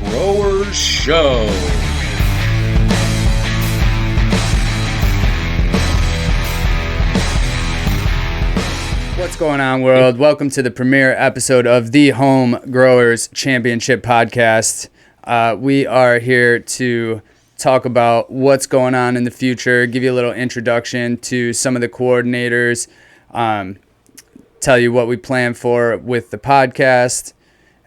Growers Show. What's going on, world? Welcome to the premiere episode of the Home Growers Championship podcast. We are here to talk about what's going on in the future, give you a little introduction to some of the coordinators, tell you what we plan for with the podcast,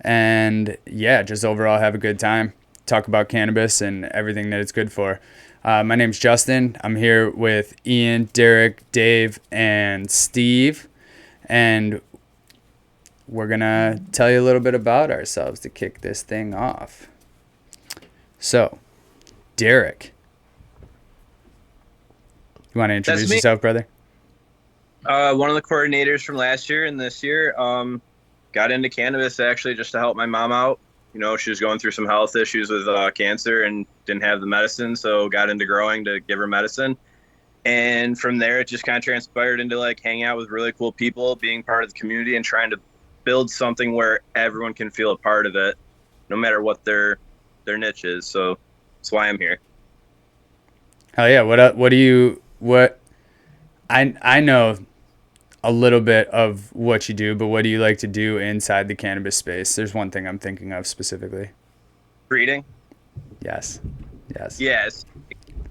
and yeah, just overall have a good time. Talk about cannabis and everything that it's good for. My name's Justin. I'm here with Ian, Derrick, Dave, and Steve. And we're going to tell you a little bit about ourselves to kick this thing off. So, Derrick, you want to introduce yourself, brother? One of the coordinators from last year and this year. Got into cannabis actually just to help my mom out. You know, she was going through some health issues with cancer and didn't have the medicine, so got into growing to give her medicine. And from there, it just kind of transpired into like hanging out with really cool people, being part of the community, and trying to build something where everyone can feel a part of it, no matter what their niche is. So that's why I'm here. Hell yeah! I know a little bit of what you do, but what do you like to do inside the cannabis space? There's one thing I'm thinking of specifically. Breeding. Yes.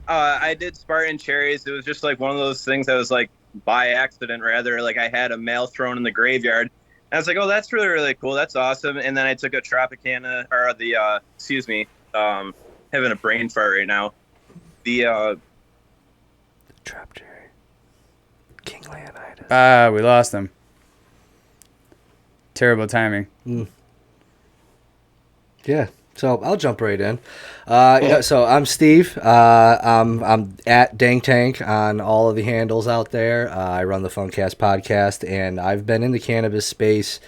I did Spartan cherries. It was just like one of those things that was like by accident, rather. Like I had a male thrown in the graveyard. And I was like, oh, that's really, really cool. That's awesome. And then I took a Tropicana, or having a brain fart right now. The trap cherry. King Leonidas. We lost him. Terrible timing. Yeah. So I'll jump right in. So I'm Steve. I'm at Dang Tank on all of the handles out there. I run the Funcast podcast, and I've been in the cannabis space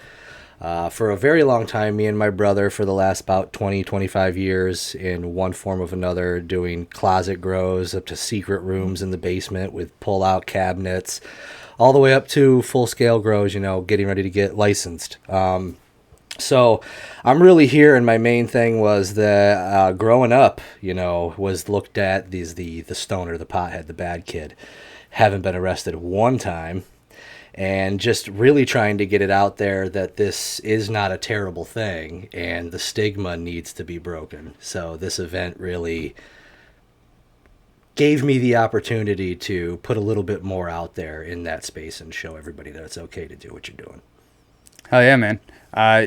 for a very long time. Me and my brother for the last about 20, 25 years in one form of another, doing closet grows up to secret rooms in the basement with pull-out cabinets, all the way up to full-scale grows, you know, getting ready to get licensed. So I'm really here, and my main thing was that growing up, you know, was looked at the stoner, the pothead, the bad kid. Haven't been arrested one time, and just really trying to get it out there that this is not a terrible thing, and the stigma needs to be broken. So this event really gave me the opportunity to put a little bit more out there in that space and show everybody that it's okay to do what you're doing. Hell yeah, man.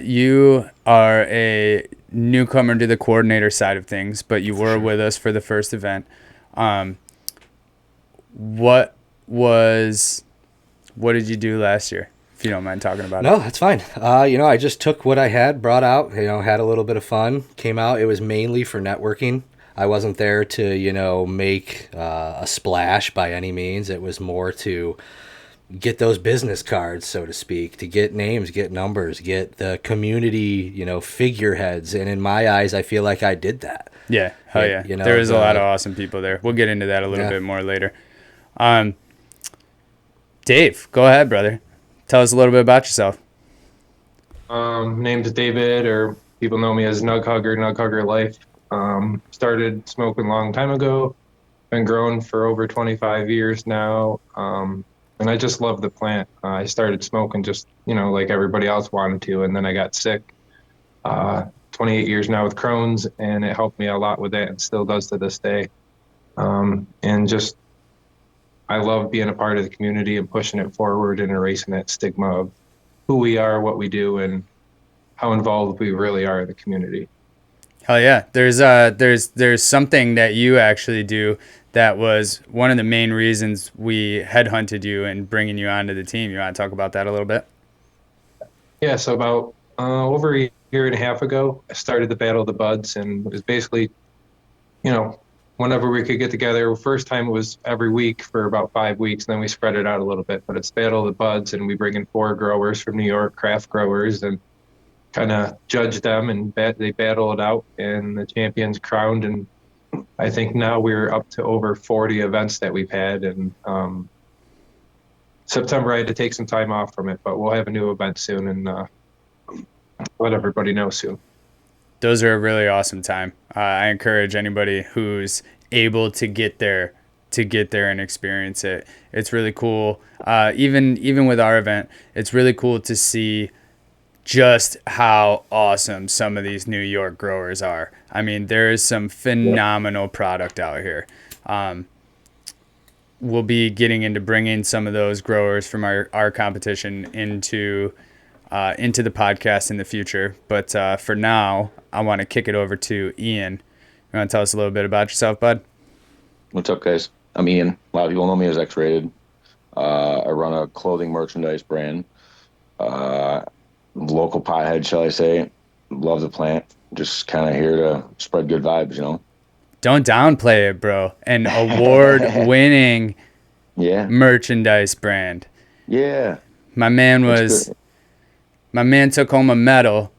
You are a newcomer to the coordinator side of things, but you were with us for the first event. What did you do last year, if you don't mind talking about it? No, that's fine. I just took what I had, brought out, had a little bit of fun, came out. It was mainly for networking. I wasn't there to, make a splash by any means. It was more to get those business cards, so to speak, to get names, get numbers, get the community, figureheads. And in my eyes, I feel like I did that. Yeah. Hell yeah. There was a lot of awesome people there. We'll get into that a little bit more later. Dave, go ahead, brother. Tell us a little bit about yourself. Name's David, or people know me as Nug Hugger Life. Started smoking a long time ago. Been growing for over 25 years now. And I just love the plant. I started smoking just, like everybody else wanted to, and then I got sick. 28 years now with Crohn's, and it helped me a lot with that, and still does to this day. And just, I love being a part of the community and pushing it forward and erasing that stigma of who we are, what we do, and how involved we really are in the community. Hell yeah. There's something that you actually do that was one of the main reasons we headhunted you and bringing you onto the team. You want to talk about that a little bit? Yeah, so about over a year and a half ago, I started the Battle of the Buds, and it was basically, whenever we could get together. First time it was every week for about 5 weeks, and then we spread it out a little bit. But it's Battle of the Buds, and we bring in 4 growers from New York, craft growers, and kind of judge them, and they battle it out, and the champion's crowned. And I think now we're up to over 40 events that we've had, and September I had to take some time off from it, but we'll have a new event soon, and let everybody know soon. those are a really awesome time. I encourage anybody who's able to get there and experience it. It's really cool. Even with our event, it's really cool to see just how awesome some of these New York growers are. I mean, there is some phenomenal product out here. We'll be getting into bringing some of those growers from our competition into the podcast in the future. But for now, I want to kick it over to Ian. You want to tell us a little bit about yourself, bud? What's up, guys? I'm Ian. A lot of people know me as X-Rated. I run a clothing merchandise brand. Local pothead, shall I say. Love the plant. Just kind of here to spread good vibes, you know? Don't downplay it, bro. An award-winning merchandise brand. Yeah. My man took home a medal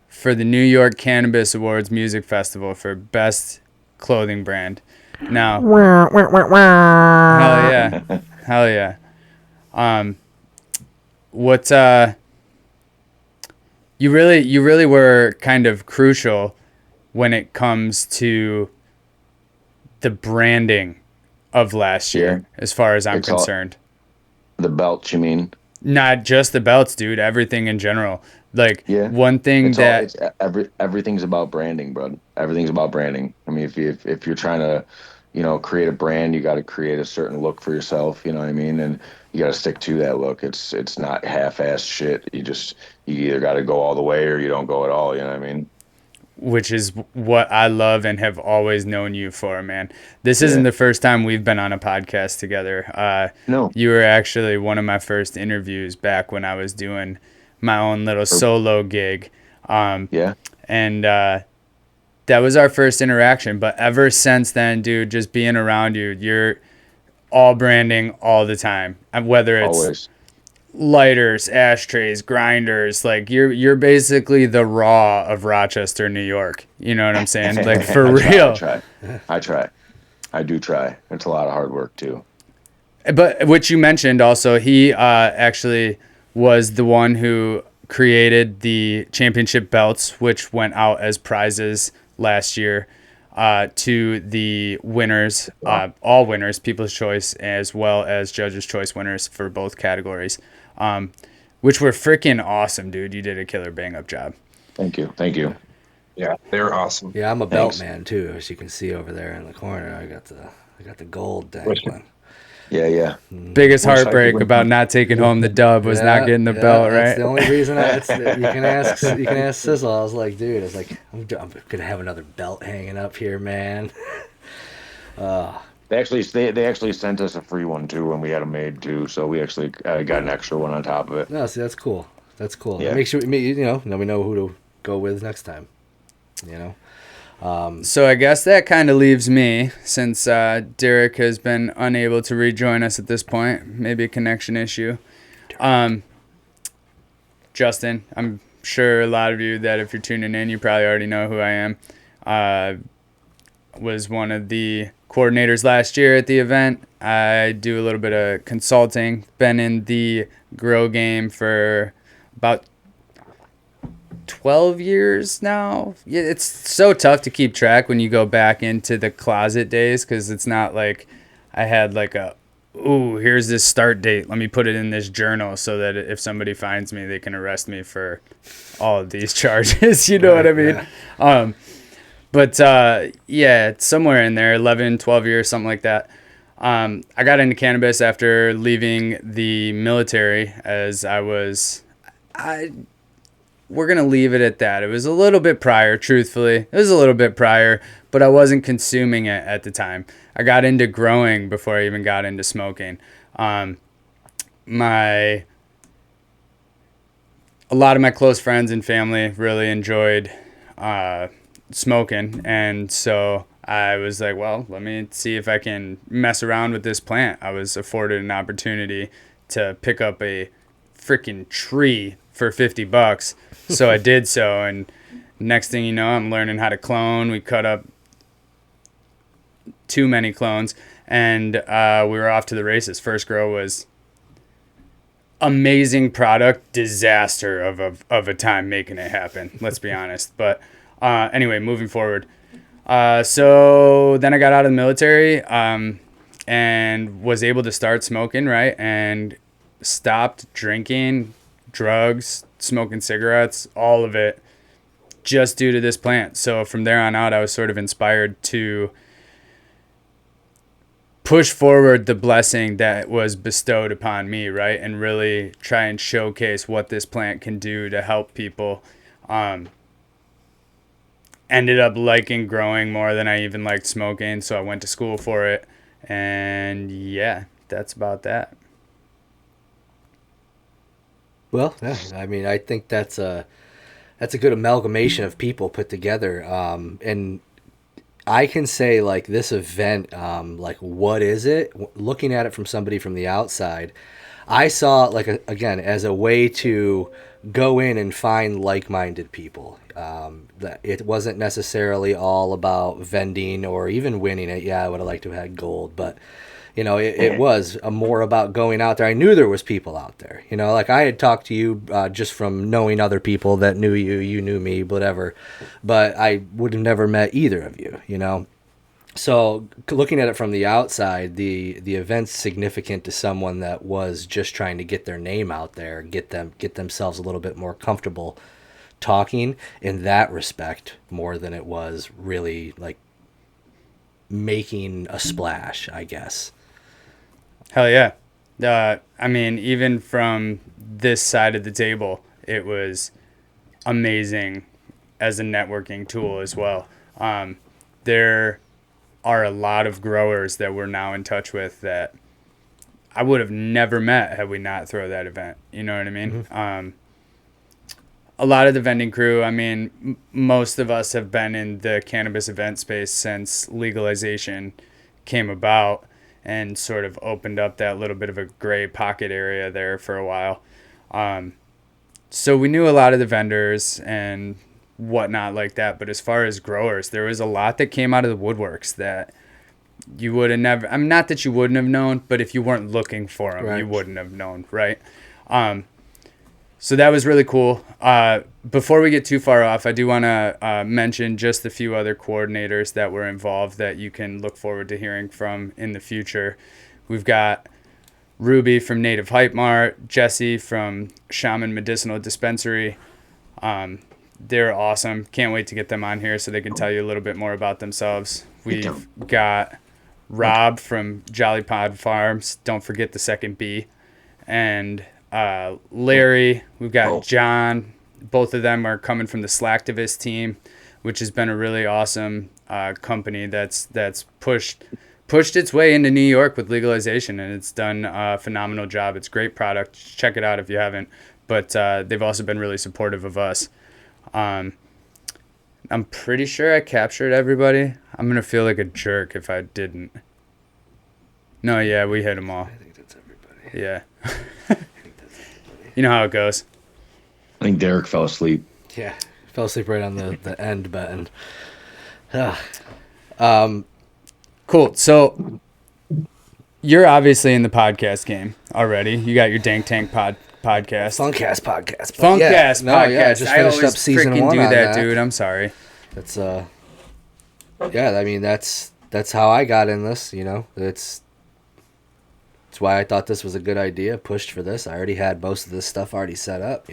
for the New York Cannabis Awards Music Festival for Best Clothing Brand. Now, hell yeah. You really were kind of crucial when it comes to the branding of last year, as far as I'm concerned. The belts, you mean? Not just the belts, dude. Everything in general. Like, one thing everything's about branding, bro. Everything's about branding. I mean, if you're trying to, create a brand, you got to create a certain look for yourself. You know what I mean? And you got to stick to that look. It's not half-assed shit. You either got to go all the way or you don't go at all. You know what I mean? Which is what I love and have always known you for, man. This isn't the first time we've been on a podcast together. No. You were actually one of my first interviews back when I was doing my own little solo gig. And that was our first interaction. But ever since then, dude, just being around you, you're all branding all the time. Whether it's always lighters, ashtrays, grinders, like you're basically the Raw of Rochester, New York. You know what I'm saying? Like, for real. I try. I do try. It's a lot of hard work too. But which you mentioned also, he actually was the one who created the championship belts, which went out as prizes last year to the winners, all winners, People's Choice, as well as Judges' Choice winners for both categories, which were freaking awesome, dude. You did a killer bang-up job. Thank you. Yeah, they were awesome. Yeah, I'm a belt man too, as you can see over there in the corner. I got the gold dangling. Yeah. Biggest heartbreak about not taking home the dub was not getting the belt, right? That's the only reason. You can ask Sizzle. I was like, dude, I'm gonna have another belt hanging up here, man. They actually sent us a free one too when we had them made too. So we actually got an extra one on top of it. No, see, that's cool. Yeah. Make sure we know who to go with next time. So I guess that kind of leaves me, since Derrick has been unable to rejoin us at this point. Maybe a connection issue. Justin, I'm sure a lot of you that if you're tuning in, you probably already know who I am. Was one of the coordinators last year at the event. I do a little bit of consulting. Been in the grow game for about 12 years now. Yeah, it's so tough to keep track when you go back into the closet days, because it's not like I had like here's this start date, let me put it in this journal so that if somebody finds me, they can arrest me for all of these charges. You know what I mean? Yeah. But it's somewhere in there, 11, 12 years, something like that. I got into cannabis after leaving the military, as we're going to leave it at that. It was a little bit prior, truthfully. It was a little bit prior, but I wasn't consuming it at the time. I got into growing before I even got into smoking. A lot of my close friends and family really enjoyed smoking, and so I was like, well, let me see if I can mess around with this plant. I was afforded an opportunity to pick up a freaking tree for $50. So I did so, and next thing you know, I'm learning how to clone. We cut up too many clones, and we were off to the races. First grow was amazing product, disaster of a time making it happen. Let's be honest. But Anyway, moving forward. So then I got out of the military and was able to start smoking, right? And stopped drinking, drugs, smoking cigarettes, all of it, just due to this plant. So from there on out, I was sort of inspired to push forward the blessing that was bestowed upon me, right? And really try and showcase what this plant can do to help people. Ended up liking growing more than I even liked smoking, so I went to school for it. And yeah, that's about that. Well, yeah, I mean, I think that's a good amalgamation of people put together. And I can say, like, this event, like, what is it? Looking at it from somebody from the outside, I saw it, like, again, as a way to go in and find like-minded people. That it wasn't necessarily all about vending or even winning it. Yeah, I would have liked to have had gold, but it was more about going out there. I knew there was people out there. Like I had talked to you just from knowing other people that knew you. You knew me, whatever. But I would have never met either of you. So looking at it from the outside, the event's significant to someone that was just trying to get their name out there, get themselves a little bit more comfortable talking in that respect, more than it was really like making a splash, I guess. Hell yeah. I mean, even from this side of the table, it was amazing as a networking tool as well. There are a lot of growers that we're now in touch with that I would have never met had we not thrown that event. You know what I mean? Mm-hmm. A lot of the vending crew, I mean, most of us have been in the cannabis event space since legalization came about and sort of opened up that little bit of a gray pocket area there for a while. So we knew a lot of the vendors and whatnot like that. But as far as growers, there was a lot that came out of the woodworks that you would have never, I mean, not that you wouldn't have known, but if you weren't looking for them, right, you wouldn't have known, right? So that was really cool. Before we get too far off, I do want to mention just a few other coordinators that were involved that you can look forward to hearing from in the future. We've got Ruby from Native Hype Mart, Jesse from Shaman Medicinal Dispensary. They're awesome. Can't wait to get them on here so they can tell you a little bit more about themselves. We've got Rob from Jolly Pod Farms. Don't forget the second B. And Larry, we've got John. Both of them are coming from the Slacktivist team, which has been a really awesome company that's pushed its way into New York with legalization, and it's done a phenomenal job. It's a great product. Check it out if you haven't. But they've also been really supportive of us. I'm pretty sure I captured everybody. I'm going to feel like a jerk if I didn't. No, yeah, we hit them all. I think that's everybody. Yeah. You know how it goes. I think Derrick fell asleep. Yeah, fell asleep right on the end button. Cool. So you're obviously in the podcast game already. You got your Dank Tank podcast. Funkcast podcast. Funkcast podcast. Yeah, just finished up season freaking 1 do on that, dude. I'm sorry. That's yeah, I mean that's how I got in this, It's why I thought this was a good idea. Pushed for this. I already had most of this stuff already set up.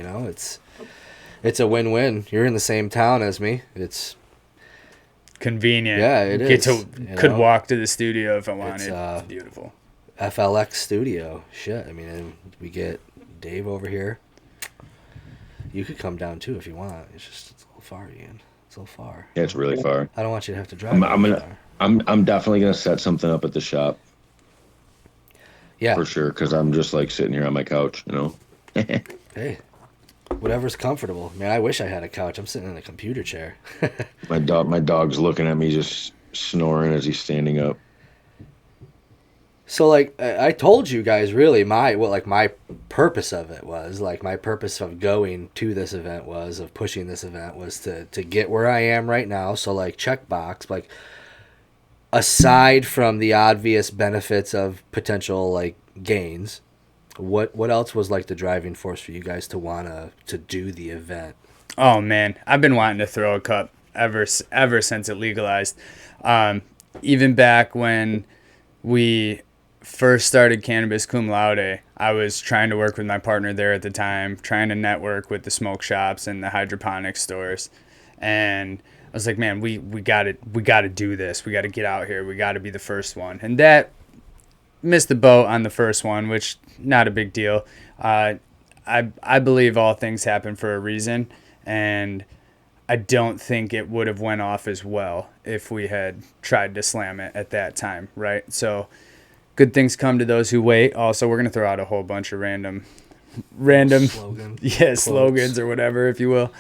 It's a win-win. You're in the same town as me. It's convenient. Yeah, it is. Could walk to the studio if I wanted. It's beautiful. FLX studio. Shit. I mean, and we get Dave over here. You could come down too if you want. It's a little far, Ian. It's a little far. Yeah, it's really far. I don't want you to have to drive. I'm definitely gonna set something up at the shop. Yeah, for sure. Because I'm just like sitting here on my couch, Hey, whatever's comfortable. Man, I wish I had a couch. I'm sitting in a computer chair. My dog's looking at me, just snoring as he's standing up. So, like, I told you guys, really, my purpose of it was, like, my purpose of going to this event was, of pushing this event was to get where I am right now. So, like, checkbox, like, aside from the obvious benefits of potential, like, gains, what else was, like, the driving force for you guys to want to do the event? Oh, man. I've been wanting to throw a cup ever since it legalized. Even back when we first started Cannabis Cum Laude, I was trying to work with my partner there at the time, trying to network with the smoke shops and the hydroponic stores. And I was like, man, we got to do this. We got to get out here. We got to be the first one. And that missed the boat on the first one, which not a big deal. I believe all things happen for a reason, and I don't think it would have went off as well if we had tried to slam it at that time, right? So good things come to those who wait. Also, we're going to throw out a whole bunch of random slogans or whatever, if you will.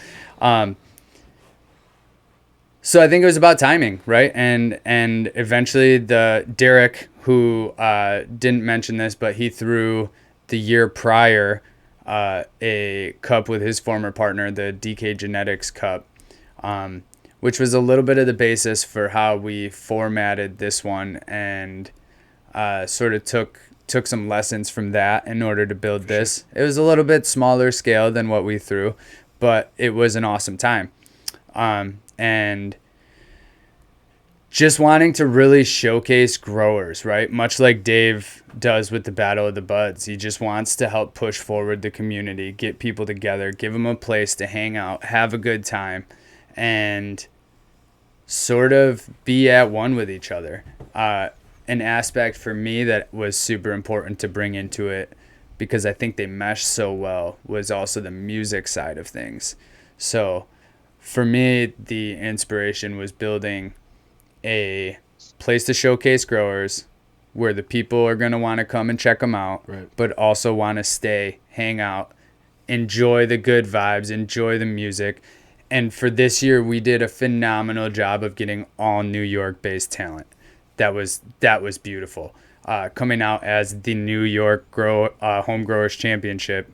So I think it was about timing, right? And eventually the Derrick, who didn't mention this, but he threw the year prior a cup with his former partner, the DK Genetics Cup, which was a little bit of the basis for how we formatted this one, and sort of took some lessons from that in order to build this. It was a little bit smaller scale than what we threw, but it was an awesome time. And just wanting to really showcase growers, right? Much like Dave does with the Battle of the Buds. He just wants to help push forward the community, get people together, give them a place to hang out, have a good time, and sort of be at one with each other. An aspect for me that was super important to bring into it, because I think they mesh so well, was also the music side of things. So for me, the inspiration was building a place to showcase growers where the people are going to want to come and check them out, right, but also want to stay, hang out, enjoy the good vibes, enjoy the music. And for this year, we did a phenomenal job of getting all New York-based talent. That was beautiful. Coming out as the New York Home Growers Championship,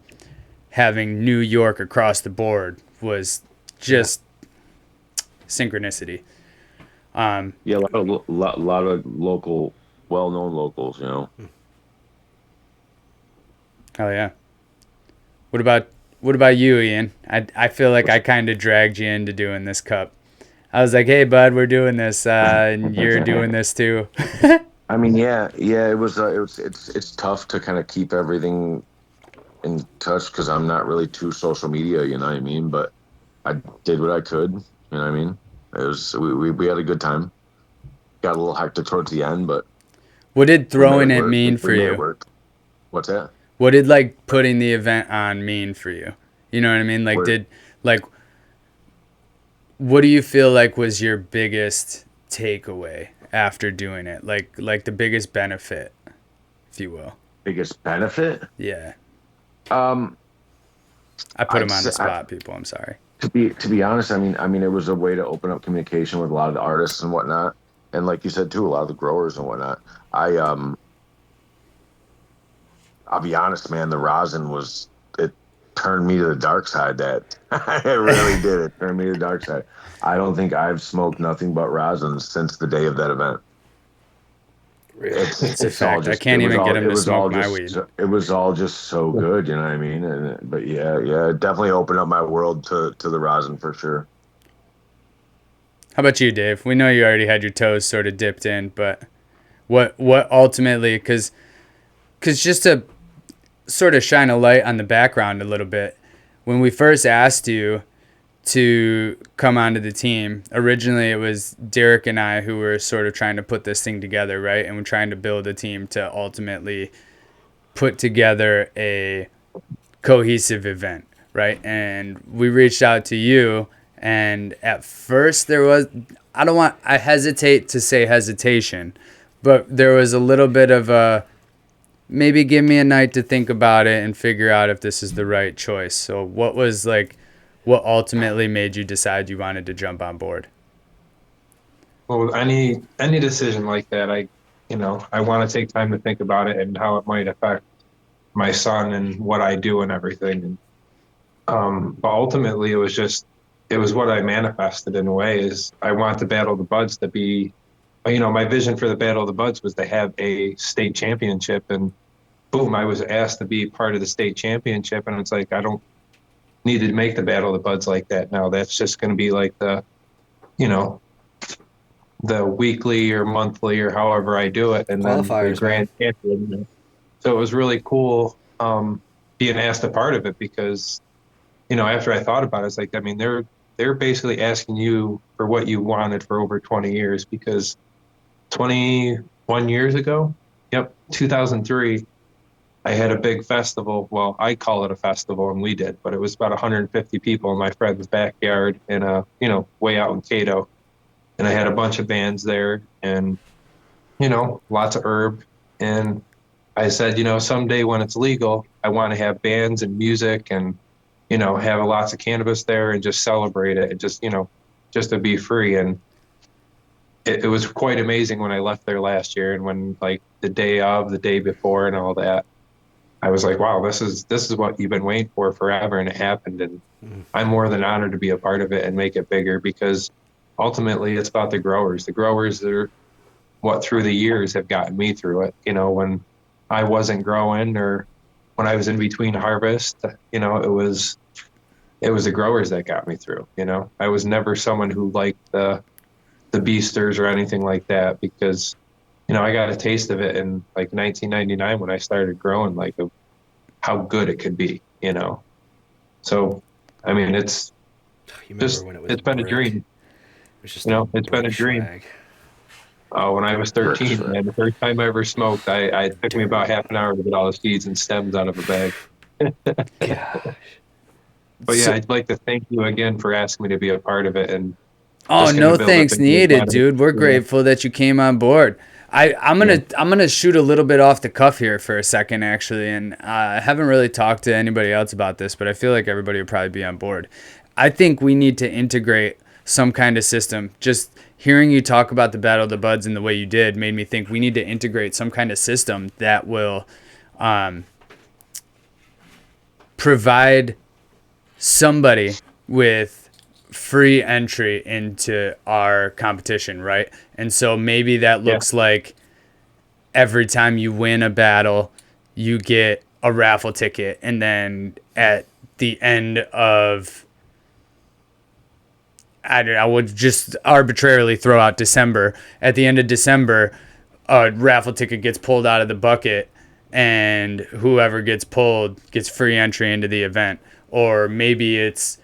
having New York across the board was just synchronicity. A lot of local, well-known locals, you know. Oh yeah. What about you, Ian? I feel like I kind of dragged you into doing this cup. I was like, hey bud, we're doing this, and you're doing this too. I mean, yeah, it's tough to kind of keep everything in touch because I'm not really too social media, you know what I mean? But I did what I could, you know what I mean? It was we had a good time. Got a little hectic towards the end, but what did throwing it mean for you? What's that? What did putting the event on mean for you? You know what I mean? What do you feel like was your biggest takeaway after doing it? Like the biggest benefit, if you will. Biggest benefit? Yeah. I put him on the spot, people. I'm sorry. To be honest, I mean, it was a way to open up communication with a lot of the artists and whatnot, and like you said too, a lot of the growers and whatnot. I'll be honest, man. The rosin it turned me to the dark side. That it really did. It turned me to the dark side. I don't think I've smoked nothing but rosin since the day of that event. It's a fact. I can't even get him to smoke my weed. It was all just so good, you know what I mean? But yeah, it definitely opened up my world to the rosin for sure. How about you, Dave? We know you already had your toes sort of dipped in, but what ultimately, because just to sort of shine a light on the background a little bit, when we first asked you to come onto the team, originally it was Derrick and I who were sort of trying to put this thing together, right? And we're trying to build a team to ultimately put together a cohesive event, right? And we reached out to you, and at first there was, I hesitate to say hesitation, but there was a little bit of a, maybe give me a night to think about it and figure out if this is the right choice. So what ultimately made you decide you wanted to jump on board? Well, any decision like that, I want to take time to think about it and how it might affect my son and what I do and everything. But ultimately, it was what I manifested in a way. Is I want the Battle of the Buds to be, my vision for the Battle of the Buds was to have a state championship, and boom, I was asked to be part of the state championship, and it's like I don't need to make the Battle of the Buds like that now. That's just going to be like the you know, the weekly or monthly or however I do it, and then the Qualifiers, man. grand champion. So it was really cool being asked a part of it because, after I thought about it, it's like, I mean, they're basically asking you for what you wanted for over 20 years because 21 years ago, yep, 2003, I had a big festival. Well, I call it a festival, and we did, but it was about 150 people in my friend's backyard in way out in Cato. And I had a bunch of bands there and, lots of herb. And I said, someday when it's legal, I want to have bands and music and, have lots of cannabis there and just celebrate it and just to be free. And it was quite amazing when I left there last year and when like the day before and all that. I was like, wow, this is what you've been waiting for forever, and it happened. And I'm more than honored to be a part of it and make it bigger because ultimately it's about the growers. The growers are what through the years have gotten me through it. When I wasn't growing or when I was in between harvest, it was the growers that got me through. I was never someone who liked the beasters or anything like that because I got a taste of it in like 1999 when I started growing, like of how good it could be, So, I mean, it's You just, remember when it was it's been a brick? dream, It was just it's been a dream. swag. When I was 13, Brick man, the first time I ever smoked, it took me about half an hour to get all the seeds and stems out of a bag. Gosh. But yeah, I'd like to thank you again for asking me to be a part of it and Oh, just going to no build it thanks bigger and needed, better. dude. We're grateful that you came on board. I'm gonna shoot a little bit off the cuff here for a second, actually, and I haven't really talked to anybody else about this, but I feel like everybody would probably be on board. I think we need to integrate some kind of system. Just hearing you talk about the Battle of the Buds and the way you did made me think we need to integrate some kind of system that will provide somebody with free entry into our competition, right? And so maybe that looks like every time you win a battle, you get a raffle ticket, and then at the end of, I don't know, I would just arbitrarily throw out December. At the end of December, a raffle ticket gets pulled out of the bucket, and whoever gets pulled gets free entry into the event. Or maybe it's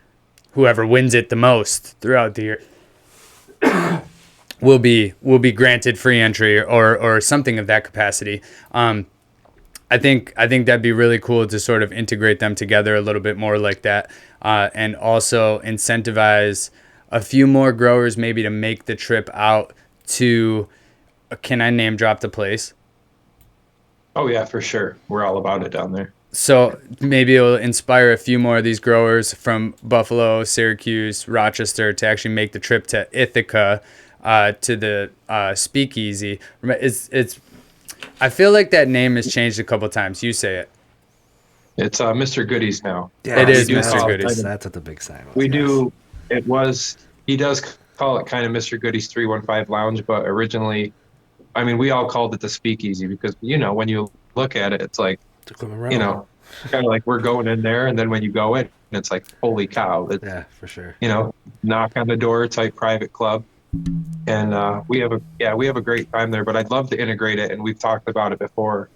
whoever wins it the most throughout the year will be granted free entry or something of that capacity. I think that'd be really cool to sort of integrate them together a little bit more like that, and also incentivize a few more growers maybe to make the trip out to. Can I name drop the place? Oh yeah, for sure. We're all about it down there. So maybe it'll inspire a few more of these growers from Buffalo, Syracuse, Rochester to actually make the trip to Ithaca, to the Speakeasy. It's. I feel like that name has changed a couple times. You say it. It's Mr. Goodies now. Yeah, It is We do Mr. call it Goodies. kind of- That's what the big sign was. We yes. do. It was. He does call it kind of Mr. Goodies 315 Lounge, but originally, I mean, we all called it the Speakeasy because when you look at it, it's like Took them around. kind of like we're going in there, and then when you go in, it's like holy cow! It's Yeah, for sure. knock on the door type private club, and we have a great time there. But I'd love to integrate it, and we've talked about it before.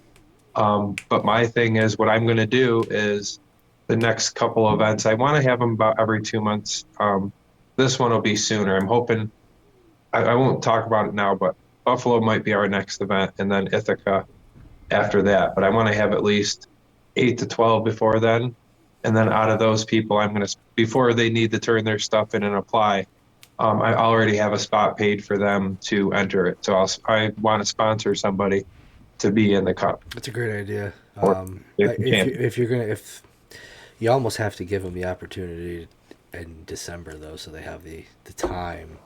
But my thing is, what I'm going to do is the next couple events. I want to have them about every 2 months. This one will be sooner. I'm hoping. I won't talk about it now, but Buffalo might be our next event, and then Ithaca after that. But I want to have at least 8 to 12 before then, and then out of those people, I'm going to before they need to turn their stuff in and apply. I already have a spot paid for them to enter it, so I want to sponsor somebody to be in the cup. That's a great idea. Or if you can. If you almost have to give them the opportunity in December though, so they have the time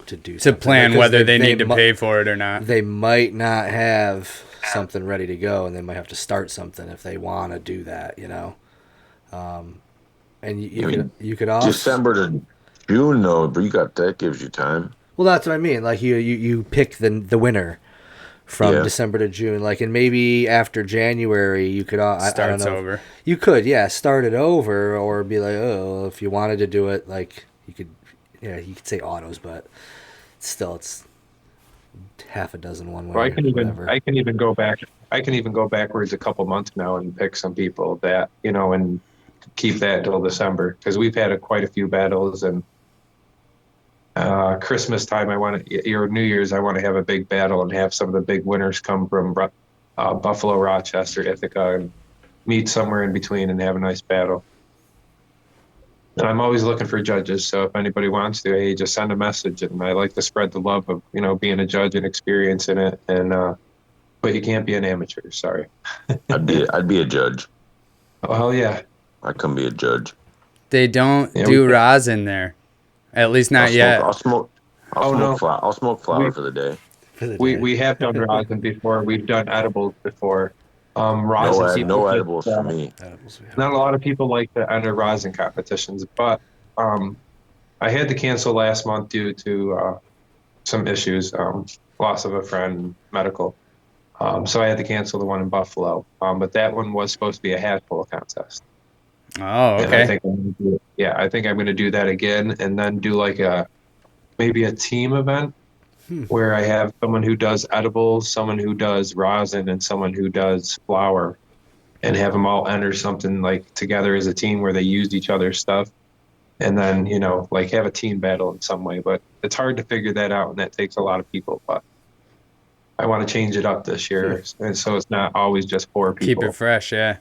to do To something. plan Because whether they need to mi- pay for it or not. They might not have something ready to go, and they might have to start something if they want to do that. And you could also December to June, though, but that gives you time. Well, that's what I mean. Like you pick the winner from Yeah. December to June, like, and maybe after January you could I don't Starts know. over. You could, yeah, start it over, or be like, oh, if you wanted to do it, like you could yeah, you could say autos, but still, it's half a dozen one way. Well, Whatever. I can even go back. I can even go backwards a couple months now and pick some people that, and keep that till December, because we've had quite a few battles. And Christmas time, or New Year's, I want to have a big battle and have some of the big winners come from Buffalo, Rochester, Ithaca, and meet somewhere in between and have a nice battle. And I'm always looking for judges, so if anybody wants to, hey, just send a message. And I like to spread the love of, being a judge and experiencing it. And but you can't be an amateur. Sorry. I'd be a judge. Oh hell yeah! I can be a judge. They don't do rosin there, at least not yet. I'll smoke flower for the day. We have done rosin before. We've done edibles before. Rosin. No edibles for me. Not a lot of people like to enter rosin competitions, but I had to cancel last month due to some issues, loss of a friend, medical. So I had to cancel the one in Buffalo. But that one was supposed to be a hat pull contest. Oh, okay. And I think I'm going to do that again, and then do like maybe a team event where I have someone who does edibles, someone who does rosin, and someone who does flour, and have them all enter something like together as a team where they used each other's stuff, and then like have a team battle in some way. But it's hard to figure that out, and that takes a lot of people. But I want to change it up this year, and so it's not always just 4 people. Keep it fresh, yeah.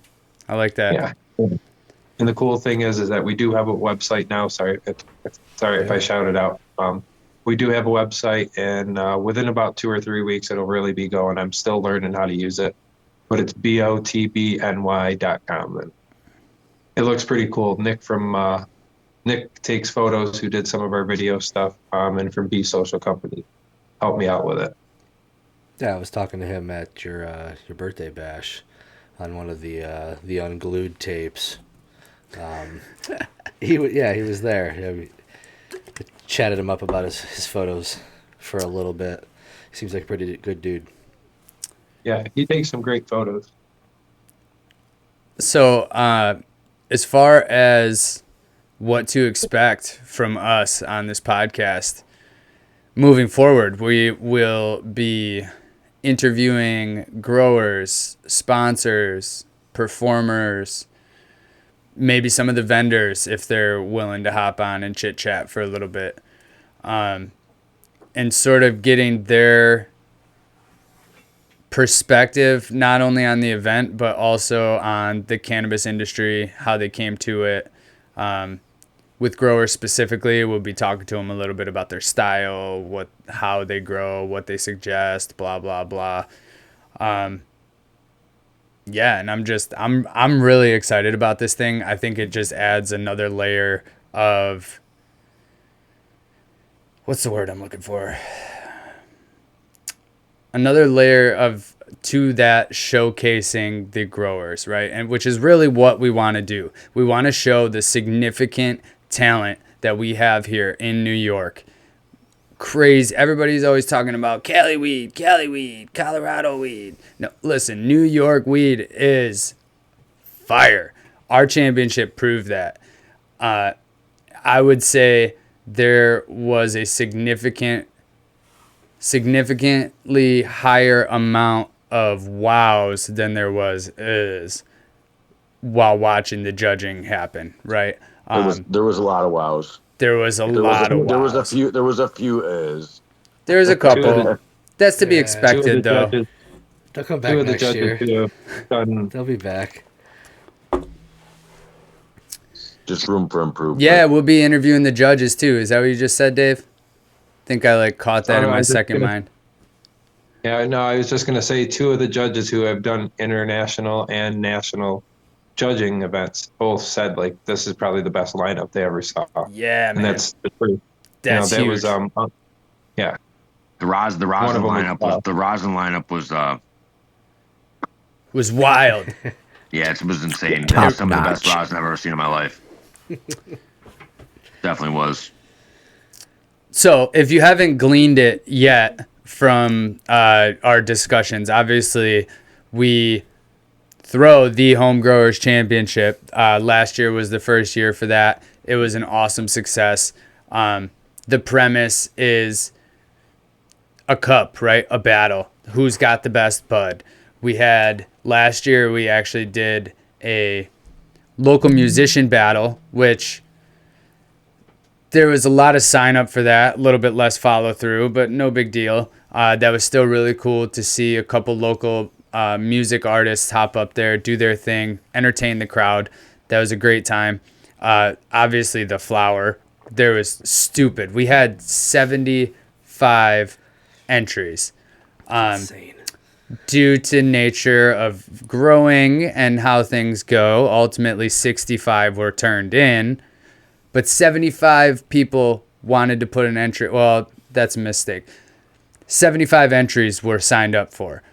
I like that. Yeah. And the cool thing is that we do have a website now. Sorry if I shouted out. We do have a website, and within about 2 or 3 weeks, it'll really be going. I'm still learning how to use it, but it's botbny.com. And it looks pretty cool. Nick takes photos, who did some of our video stuff, and from B Social Company, helped me out with it. Yeah, I was talking to him at your birthday bash on one of the unglued tapes. He was there. Yeah, we chatted him up about his photos for a little bit. He seems like a pretty good dude. Yeah, he takes some great photos. So, as far as what to expect from us on this podcast, moving forward, we will be interviewing growers, sponsors, performers, maybe some of the vendors if they're willing to hop on and chit chat for a little bit, and sort of getting their perspective not only on the event but also on the cannabis industry, how they came to it. With growers specifically, we'll be talking to them a little bit about their style, how they grow, what they suggest, blah blah blah. Yeah, and I'm really excited about this thing. I think it just adds another layer of, what's the word I'm looking for? Another layer of to that showcasing the growers, right? And which is really what we want to do. We want to show the significant talent that we have here in New York. Crazy. Everybody's always talking about Cali weed, Colorado weed. No, listen, New York weed is fire. Our championship proved that. I would say there was a significantly higher amount of wows than there was is while watching the judging happen, right? There was a lot of wows. There was a lot of wows. There was a few is. There was a couple. That's to be expected, though. They'll come back next year. They'll be back. Just room for improvement. Yeah, we'll be interviewing the judges too. Is that what you just said, Dave? I think I caught that in my second mind. Yeah, no, I was just gonna say 2 of the judges who have done international and national judging events both said this is probably the best lineup they ever saw. Yeah, man. And that's the truth. That's huge. Was yeah. The rosin lineup was wild. Yeah, it was insane. Top It was some of the best notch. rosin I've ever seen in my life. Definitely was. So, if you haven't gleaned it yet from our discussions, obviously we throw the Home Growers Championship. Last year was the first year for that. It was an awesome success. the premise is a cup, right? A battle. Who's got the best bud? We had last year, we actually did a local musician battle, which there was a lot of sign up for that, a little bit less follow through, but no big deal. That was still really cool to see a couple local music artists hop up there, do their thing, entertain the crowd. That was a great time. Obviously, the flower, there was stupid. We had 75 entries. Insane. Due to nature of growing and how things go, ultimately 65 were turned in, but 75 people wanted to put an entry. Well, that's a mistake. 75 entries were signed up for.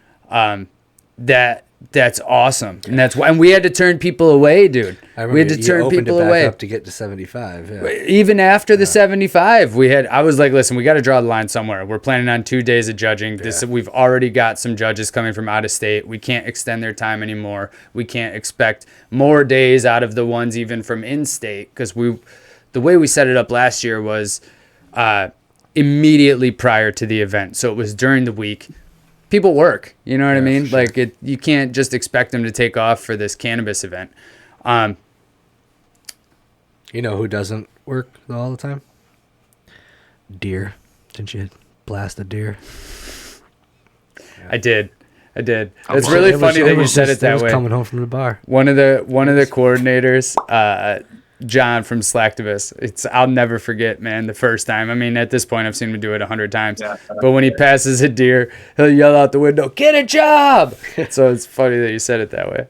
That's awesome, and we had to turn people away, dude. We had to turn people away up to get to 75. Yeah. Even after the 75, I was like, listen, we got to draw the line somewhere. We're planning on 2 days of judging. We've already got some judges coming from out of state. We can't extend their time anymore. We can't expect more days out of the ones even from in-state, because the way we set it up last year was immediately prior to the event. So it was during the week. People work, you know what I mean? Sure. Like you can't just expect them to take off for this cannabis event. You know who doesn't work all the time? Deer. Didn't you blast a deer? I did. It's It really funny that you said it that way. Coming home from the bar. One of the coordinators, John from Slacktivist. I'll never forget, man, the first time. I mean, at this point, I've seen him do it 100 times. Yeah. But when he passes a deer, he'll yell out the window, "Get a job!" So it's funny that you said it that way.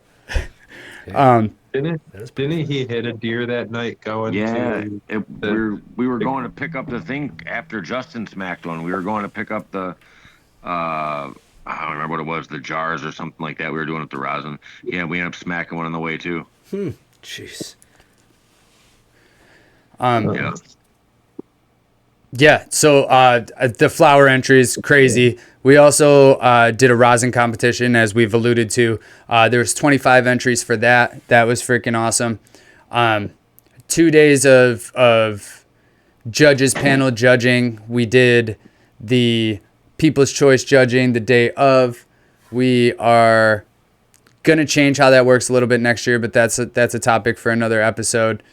Didn't he hit a deer that night going to we were going to pick up the thing after Justin smacked one. We were going to pick up the I don't remember what it was, the jars or something like that. We were doing it with the rosin. Yeah, we ended up smacking one on the way too. Jeez. Yeah, so the flower entry is crazy. We also did a rosin competition, as we've alluded to. There was 25 entries for that. That was freaking awesome. 2 days of judges panel judging. We did the People's Choice judging the day of. We are gonna change how that works a little bit next year, but that's a topic for another episode.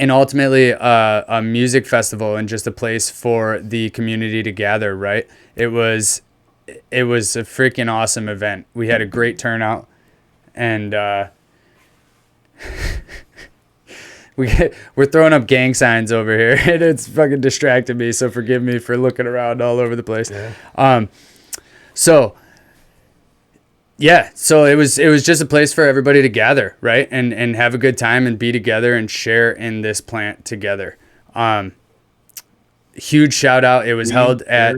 And ultimately a music festival and just a place for the community to gather, right? It was a freaking awesome event. We had a great turnout, and we're throwing up gang signs over here, and it's fucking distracting me, so forgive me for looking around all over the place. Yeah. So it was just a place for everybody to gather, right? And have a good time and be together and share in this plant together. Huge shout out. It was held at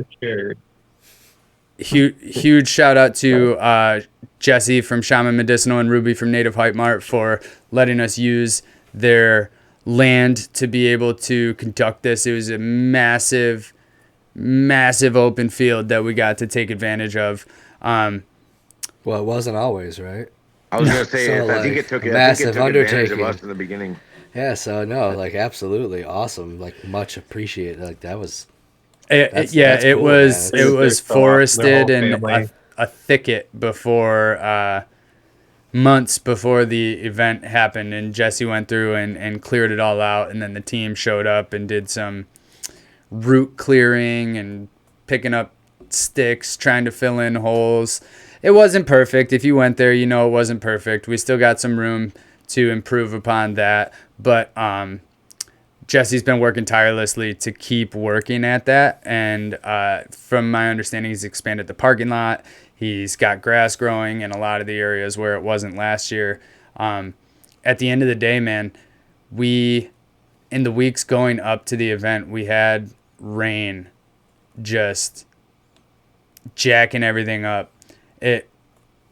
huge shout out to Jesse from Shaman Medicinal and Ruby from Native Hype Mart for letting us use their land to be able to conduct this. It was a massive open field that we got to take advantage of. Well, it wasn't always, right? I was gonna say, So, I think like, it took massive advantage of undertaking. us in the beginning. Yeah, so no, like absolutely awesome, like much appreciated. Like that was It cool, was man. it was forested The whole and family. a thicket before months before the event happened, and Jesse went through and cleared it all out, and then the team showed up and did some root clearing and picking up sticks, trying to fill in holes. It wasn't perfect. If you went there, you know it wasn't perfect. We still got some room to improve upon that, but Jesse's been working tirelessly to keep working at that, and from my understanding, he's expanded the parking lot. He's got grass growing in a lot of the areas where it wasn't last year. At the end of the day, man, in the weeks going up to the event, we had rain just jacking everything up.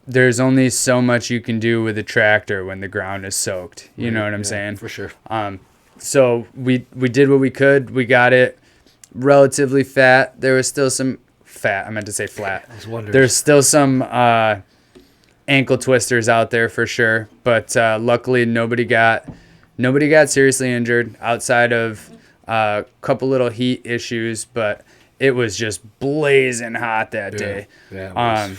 There's only so much you can do with a tractor when the ground is soaked. You know what I'm saying? for sure. So we did what we could. We got it relatively fat. There was still some fat. I meant to say flat. There's still some ankle twisters out there for sure. But luckily nobody got seriously injured outside of A couple little heat issues, but it was just blazing hot that day. Yeah, it was.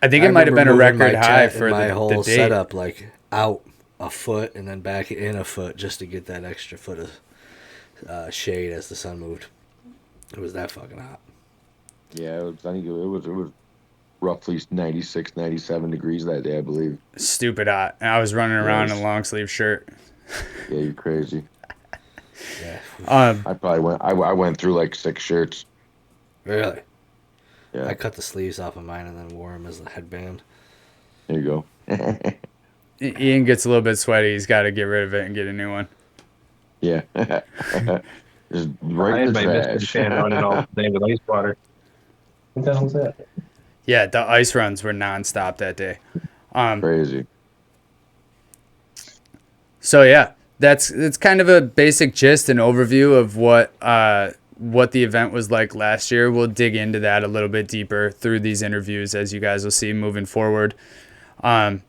I think it might have been a remember moving record my high tent for and my the whole date. setup, like out a foot and then back in a foot just to get that extra foot of shade as the sun moved. It was that fucking hot. Yeah, I think it was roughly 96, 97 degrees that day, I believe. Stupid hot. And I was running around in Yes. a long sleeve shirt. Yeah, you're crazy. Yeah. I probably went. I went through like 6 shirts. Really? Yeah. I cut the sleeves off of mine and then wore them as a headband. There you go. Ian gets a little bit sweaty. He's got to get rid of it and get a new one. Yeah. Just I right in had the my Michigan trash. fan running all day with ice water. What the hell's that? Yeah, the ice runs were nonstop that day. Crazy. So yeah, it's kind of a basic gist and overview of what the event was like last year. We'll dig into that a little bit deeper through these interviews, as you guys will see moving forward. I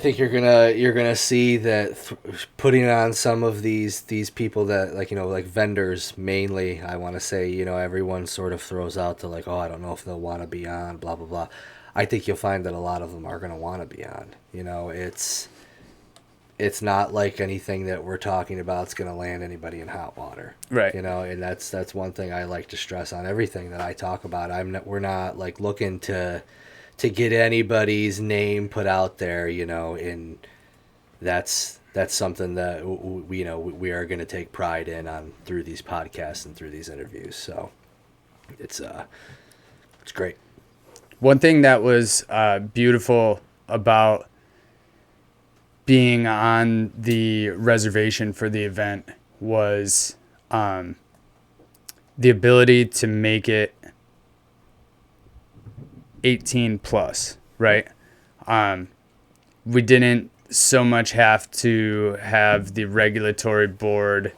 think you're gonna see that putting on some of these people that like vendors mainly. I want to say everyone sort of throws out to like, oh, I don't know if they'll want to be on, blah blah blah. I think you'll find that a lot of them are gonna want to be on. It's not like anything that we're talking about is gonna land anybody in hot water, Right. And that's one thing I like to stress on everything that I talk about. We're not like looking to get anybody's name put out there, and that's something that we are going to take pride in on through these podcasts and through these interviews. So it's great. One thing that was beautiful about being on the reservation for the event was the ability to make it 18 plus, right? We didn't so much have to have the regulatory board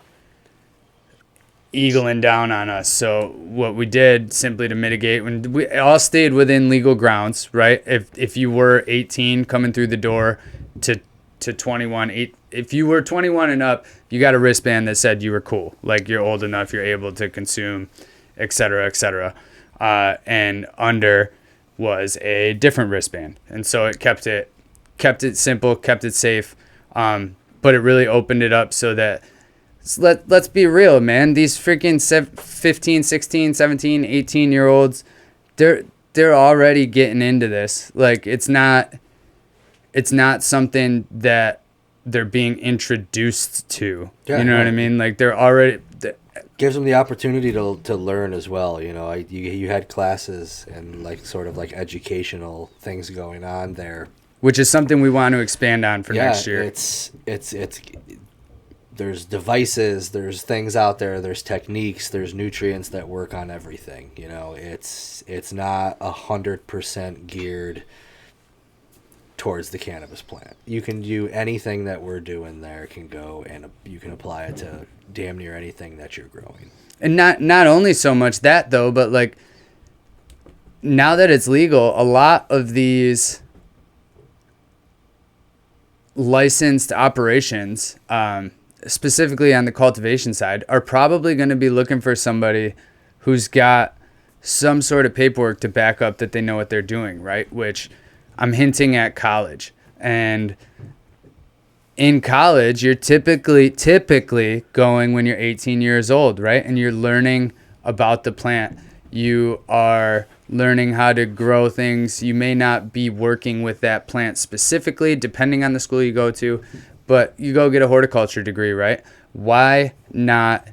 eagling down on us. So what we did simply to mitigate, when we all stayed within legal grounds, right? If you were 18 coming through the door to 21, if you were 21 and up, you got a wristband that said you were cool, like you're old enough, you're able to consume, et cetera, et cetera. And under was a different wristband, and so it kept it simple, kept it safe, but it really opened it up so that let's be real, man, these freaking 15, 16, 17, 18-year-olds, they're already getting into this. Like it's not something that they're being introduced to. Yeah, you know what I mean? Like they're already gives them the opportunity to learn as well. You had classes and like sort of like educational things going on there, which is something we want to expand on for next year. It's there's devices, there's things out there, there's techniques, there's nutrients that work on everything. It's not 100% geared towards the cannabis plant. You can do anything that we're doing there can go, and you can apply it to damn near anything that you're growing. And not only so much that though, but like now that it's legal, a lot of these licensed operations, specifically on the cultivation side, are probably going to be looking for somebody who's got some sort of paperwork to back up that they know what they're doing, right? Which I'm hinting at college. And in college, you're typically going when you're 18 years old, right? And you're learning about the plant. You are learning how to grow things. You may not be working with that plant specifically, depending on the school you go to, but you go get a horticulture degree, right? Why not?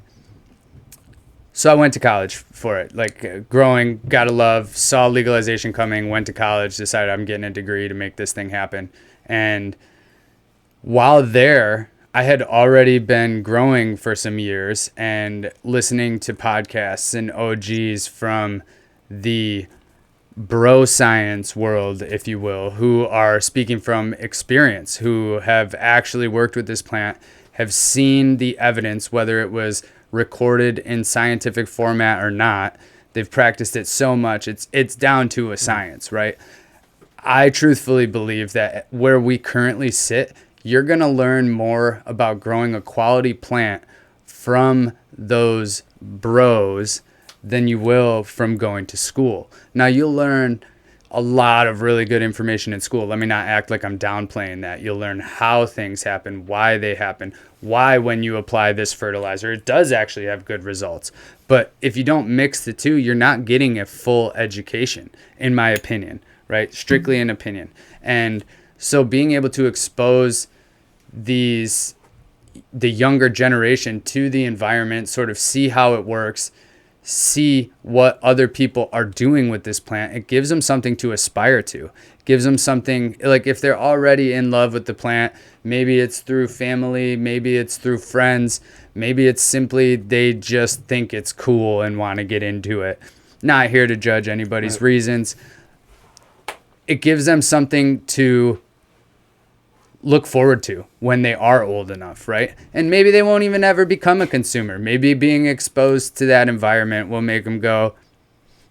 So I went to college for it, like growing, got a love, saw legalization coming, went to college, decided I'm getting a degree to make this thing happen. And while there, I had already been growing for some years and listening to podcasts and OGs from the bro science world, if you will, who are speaking from experience, who have actually worked with this plant, have seen the evidence, whether it was recorded in scientific format or not. They've practiced it so much, it's down to a science, right? I truthfully believe that where we currently sit, you're going to learn more about growing a quality plant from those bros than you will from going to school. Now, you'll learn a lot of really good information in school. Let me not act like I'm downplaying that. You'll learn how things happen, why they happen, why when you apply this fertilizer, it does actually have good results. But if you don't mix the two, you're not getting a full education, in my opinion, right? Strictly an opinion. And so being able to expose the younger generation to the environment, sort of see how it works, see what other people are doing with this plant, it gives them something to aspire to. It gives them something, like if they're already in love with the plant, maybe it's through family, maybe it's through friends, maybe it's simply they just think it's cool and want to get into it. Not here to judge anybody's reasons. It gives them something to look forward to when they are old enough, right? And maybe they won't even ever become a consumer. Maybe being exposed to that environment will make them go,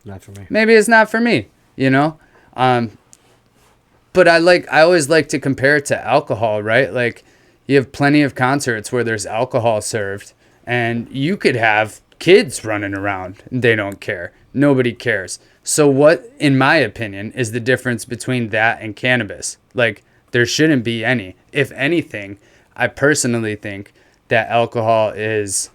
not for me. Maybe it's not for me, you know? But I always like to compare it to alcohol, right? Like you have plenty of concerts where there's alcohol served and you could have kids running around and they don't care. Nobody cares. So what, in my opinion, is the difference between that and cannabis? Like, there shouldn't be any. If anything, I personally think that alcohol is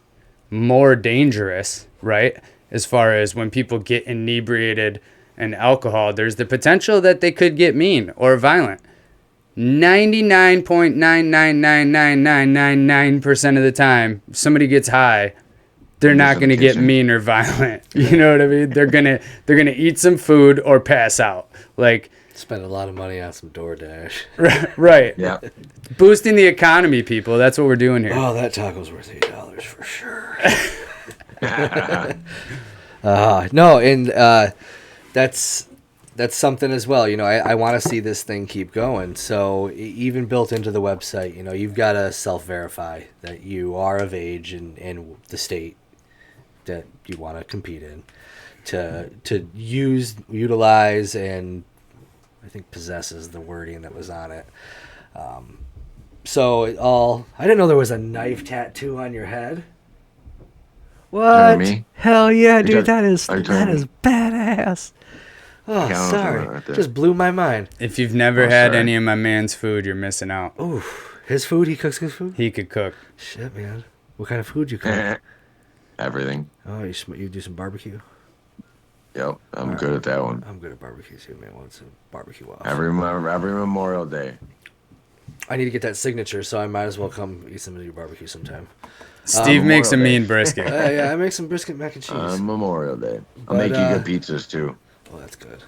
more dangerous, right? As far as when people get inebriated and alcohol, there's the potential that they could get mean or violent. 99.9999999% of the time, if somebody gets high, they're not going to get mean or violent. You know what I mean? They're gonna eat some food or pass out. Like, spend a lot of money on some DoorDash. Right. Yeah. Boosting the economy, people. That's what we're doing here. Oh, that taco's worth $8 for sure. No, and that's something as well. You know, I want to see this thing keep going. So even built into the website, you know, you've got to self-verify that you are of age in the state that you want to compete in, to utilize, and I think possess is the wording that was on it. I didn't know there was a knife tattoo on your head. What? Me? Hell yeah, dude! That is badass. Oh, sorry, just blew my mind. If you've never had any of my man's food, you're missing out. Oh, his food? He cooks his food? He could cook. Shit, man. What kind of food you cook? Everything. Oh, you do some barbecue? Yep, I'm good at that one. I'm good at barbecue too, man. What's a barbecue off? Every Memorial Day. I need to get that signature, so I might as well come eat some of your barbecue sometime. Steve makes a mean brisket. Yeah, I make some brisket mac and cheese. Memorial Day. I'll make you good pizzas too. Oh, that's good.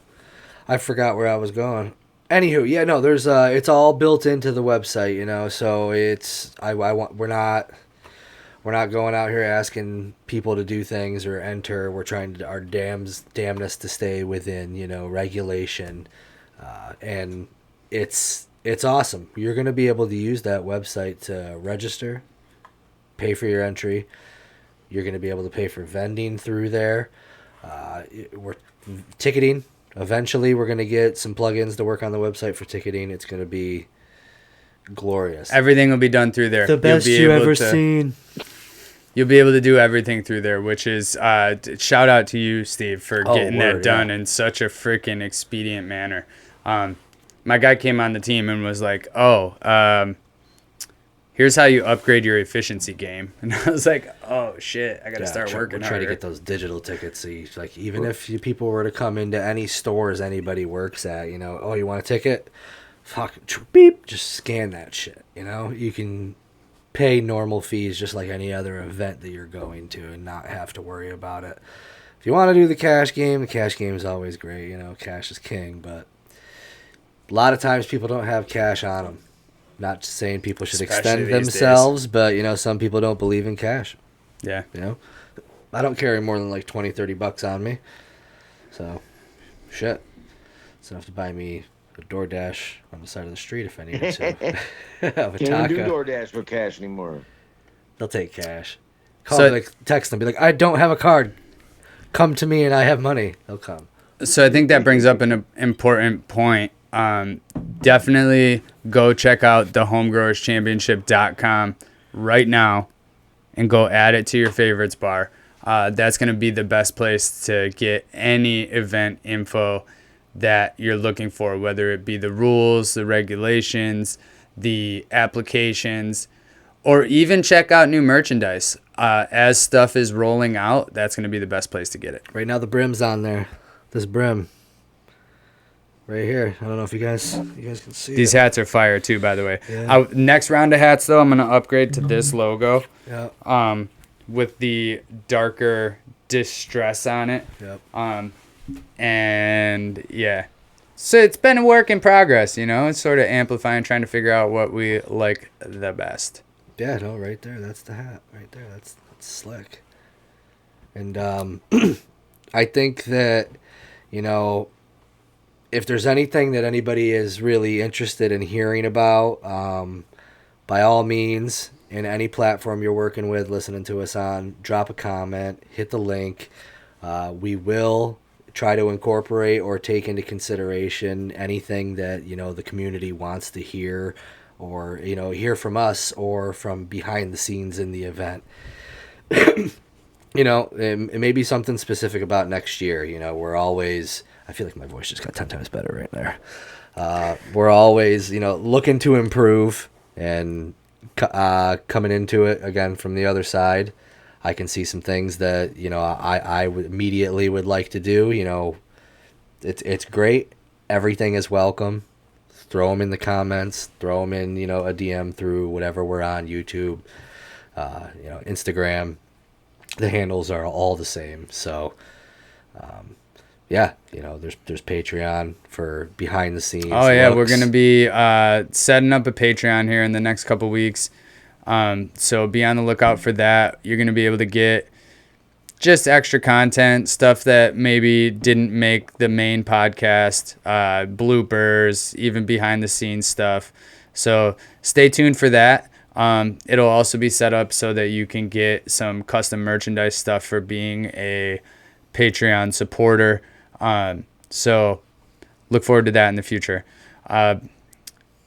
I forgot where I was going. Anywho, yeah, no, there's it's all built into the website, you know. So it's we're not going out here asking people to do things or enter. We're trying to our damnedest to stay within, you know, regulation, and it's awesome. You're going to be able to use that website to register, pay for your entry. You're going to be able to pay for vending through there. We're ticketing. Eventually, we're going to get some plugins to work on the website for ticketing. It's going to be glorious. Everything will be done through there. The best you ever seen. You'll be able to do everything through there, which is shout out to you, Steve, for getting that done in such a freaking expedient manner. My guy came on the team and was like, here's how you upgrade your efficiency game. And I was like, oh, shit, I got to start working Try to get those digital tickets. So even if people were to come into any stores anybody works at, you know, oh, you want a ticket? Fuck, beep, just scan that shit, you know? You can pay normal fees just like any other event that you're going to and not have to worry about it. If you want to do the cash game is always great. You know, cash is king, but a lot of times people don't have cash on them. Not saying people should extend themselves, but, you know, some people don't believe in cash. Yeah. You know, I don't carry more than like $20-$30 on me. So, shit. It's enough to buy me a DoorDash on the side of the street if I needed to. Can't even do DoorDash for cash anymore. They'll take cash. Text them, be like, I don't have a card. Come to me and I have money. They'll come. So I think that brings up an important point definitely go check out the homegrowerschampionship.com right now and go add it to your favorites bar. That's going to be the best place to get any event info that you're looking for, whether it be the rules, the regulations, the applications, or even check out new merchandise. As stuff is rolling out, that's going to be the best place to get it. Right now the brim's on there. This brim. Right here. I don't know if you guys can see These it. hats are fire too, by the way. Yeah. Next round of hats, though, I'm going to upgrade to this logo. Yeah. With the darker distress on it. Yep. And yeah. So it's been a work in progress, you know? It's sort of amplifying, trying to figure out what we like the best. Yeah, no, right there. That's the hat. Right there. That's slick. And I think that, you know, if there's anything that anybody is really interested in hearing about, by all means, in any platform you're working with, listening to us on, drop a comment, hit the link. We will try to incorporate or take into consideration anything that, you know, the community wants to hear, or, you know, hear from us or from behind the scenes in the event. You know, it may be something specific about next year. You know, we're always, I feel like my voice just got 10 times better right there. We're always, you know, looking to improve, and coming into it again from the other side, I can see some things that, you know, I would immediately would like to do. You know, it's great. Everything is welcome. Throw them in the comments. Throw them in, you know, a DM through whatever we're on, YouTube, you know, Instagram. The handles are all the same. So, yeah, you know, there's Patreon for behind the scenes. Oh yeah, we're gonna be setting up a Patreon here in the next couple weeks. So be on the lookout for that. You're gonna be able to get just extra content, stuff that maybe didn't make the main podcast, bloopers, even behind the scenes stuff. So stay tuned for that. It'll also be set up so that you can get some custom merchandise stuff for being a Patreon supporter. So look forward to that in the future. I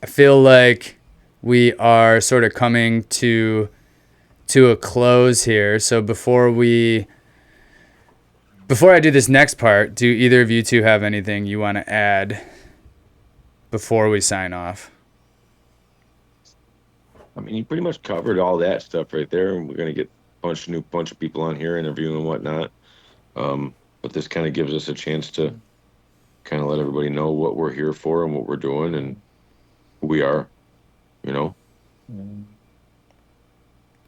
feel like we are sort of coming to a close here. So before I do this next part, do either of you two have anything you want to add before we sign off? I mean, you pretty much covered all that stuff right there, and we're gonna get a bunch of people on here interviewing and whatnot. But this kind of gives us a chance to kind of let everybody know what we're here for and what we're doing and who we are, you know.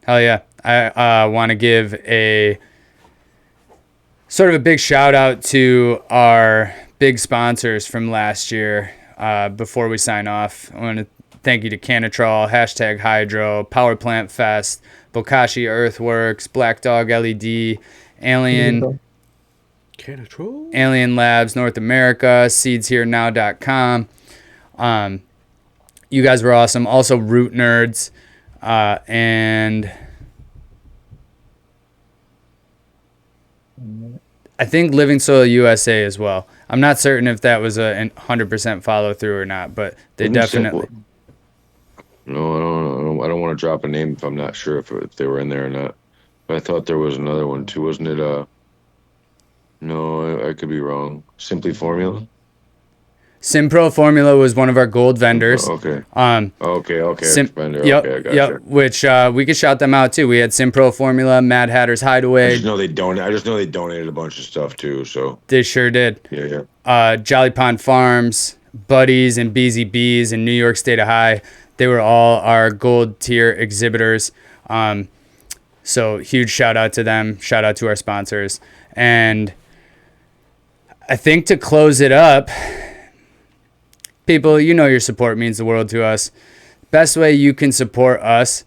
Hell yeah. I want to give a sort of a big shout out to our big sponsors from last year. Before we sign off, I want to thank you to Canatrol, #Hydro, Power Plant Fest, Bokashi Earthworks, Black Dog LED, Alien Labs North America, seedsherenow.com. You guys were awesome. Also Root Nerds, and I think Living Soil USA as well. I'm not certain if that was a 100% follow through or not, but they definitely. No, I don't want to drop a name if I'm not sure if they were in there or not. But I thought there was another one too, wasn't it? No, I could be wrong. Simply Formula. Simpro Formula was one of our gold vendors. Okay. Okay. Vendor. Yep. Okay, I gotcha. Yep. Which we could shout them out too. We had Simpro Formula, Mad Hatter's Hideaway. I just know they donated a bunch of stuff too. So they sure did. Yeah. Jolly Pond Farms, Buddies, and BZBs in New York State of High. They were all our gold tier exhibitors. So huge shout out to them. Shout out to our sponsors. And I think to close it up, people, you know your support means the world to us. Best way you can support us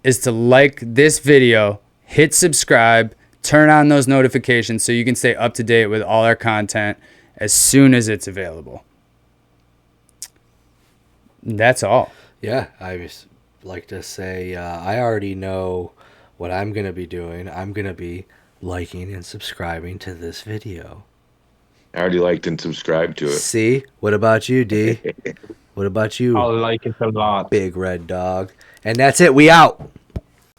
is to like this video, hit subscribe, turn on those notifications so you can stay up to date with all our content as soon as it's available. That's all. Yeah, I just like to say I already know what I'm going to be doing. I'm going to be liking and subscribing to this video. I already liked and subscribed to it. See? What about you, D? What about you, I like it a lot. big red dog? And that's it. We out.